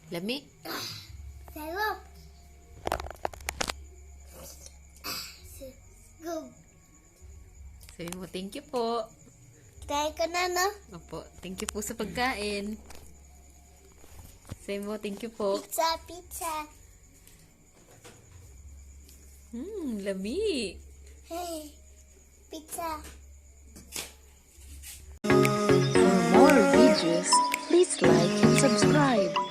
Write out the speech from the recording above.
Lami. Sarap. Go. Sabi mo, thank you po. Try ko na, no? Opo, thank you po sa pagkain. Sabi mo, thank you po. Pizza, pizza. Lami. Hey, pizza. For more videos, please like and subscribe.